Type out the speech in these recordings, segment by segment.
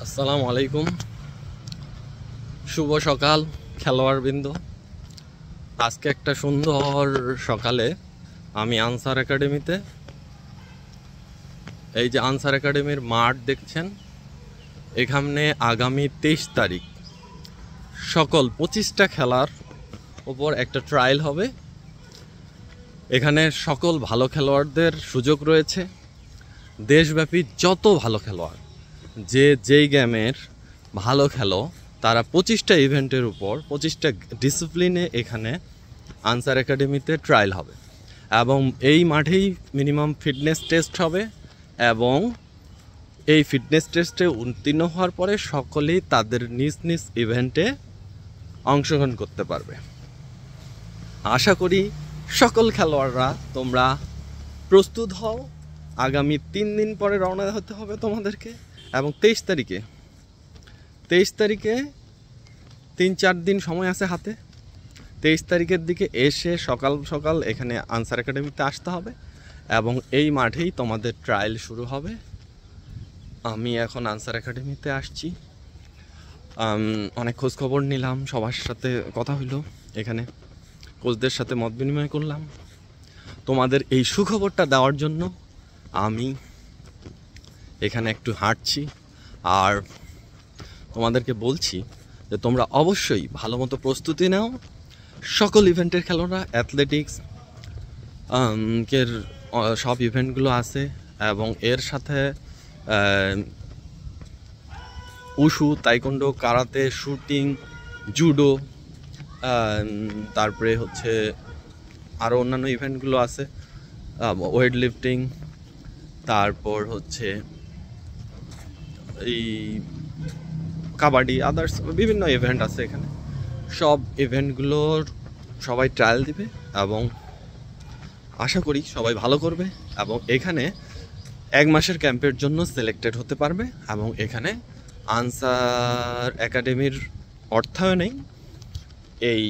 আসসালামু আলাইকুম, শুভ সকাল খেলোয়াড়বৃন্দ। আজকে একটা সুন্দর সকালে আমি আনসার একাডেমিতে, এই যে আনসার একাডেমির মাঠ দেখছেন, এখানে আগামী 23 তারিখ সকল 25টা খেলার ওপর একটা ট্রায়াল হবে। এখানে সকল ভালো খেলোয়াড়দের সুযোগ রয়েছে। দেশব্যাপী যত ভালো খেলোয়াড় যে যেই গেমের ভালো খেলো, তারা 25টা ইভেন্টের উপর 25টা ডিসিপ্লিনে এখানে আনসার একাডেমিতে ট্রায়াল হবে এবং এই মাঠেই মিনিমাম ফিটনেস টেস্ট হবে এবং এই ফিটনেস টেস্টে উত্তীর্ণ হওয়ার পরে সকলেই তাদের নিজ নিজ ইভেন্টে অংশগ্রহণ করতে পারবে। আশা করি সকল খেলোয়াড়রা তোমরা প্রস্তুত হও। আগামী 3 দিন পরে রওনা হতে হবে তোমাদেরকে এবং 23 তারিখে 3-4 দিন সময় আছে হাতে। 23 তারিখের দিকে এসে সকাল সকাল এখানে আনসার একাডেমিতে আসতে হবে এবং এই মাঠেই তোমাদের ট্রায়াল শুরু হবে। আমি এখন আনসার একাডেমিতে আসছি, অনেক খোঁজ খবর নিলাম, সবার সাথে কথা হইলো, এখানে কোচদের সাথে মত বিনিময় করলাম। তোমাদের এই সুখবরটা দেওয়ার জন্য আমি এখানে একটু হাঁটছি আর তোমাদেরকে বলছি যে তোমরা অবশ্যই ভালো মতো প্রস্তুতি নাও। সকল ইভেন্টের খেলোয়াড়রা অ্যাথলেটিক্স এর সব ইভেন্টগুলো আছে এবং এর সাথে wushu, taekwondo, karate, shooting, judo, তারপরে হচ্ছে আরও অন্যান্য ইভেন্টগুলো আছে, ওয়েট লিফটিং, তারপর হচ্ছে এই কাবাডি, আদার্স বিভিন্ন ইভেন্ট আছে এখানে। সব ইভেন্টগুলোর সবাই ট্রায়াল দিবে এবং আশা করি সবাই ভালো করবে এবং এখানে 1 মাসের ক্যাম্পের জন্য সিলেক্টেড হতে পারবে এবং এখানে আনসার একাডেমির অর্থায়নেই এই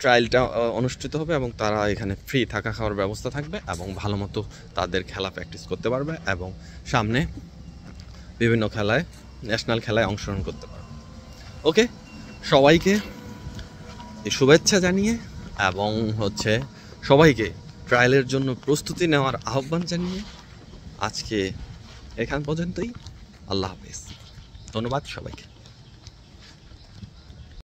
ট্রায়ালটা অনুষ্ঠিত হবে এবং তারা এখানে ফ্রি থাকা খাওয়ার ব্যবস্থা থাকবে এবং ভালো মতো তাদের খেলা প্র্যাকটিস করতে পারবে এবং সামনে বিভিন্ন খেলায়, ন্যাশনাল খেলায় অংশগ্রহণ করতে পারবে। ওকে, সবাইকে শুভেচ্ছা জানিয়ে এবং হচ্ছে সবাইকে ট্রায়ালের জন্য প্রস্তুতি নেওয়ার আহ্বান জানিয়ে আজকে এখান পর্যন্তই। আল্লাহ হাফেজ, ধন্যবাদ সবাইকে।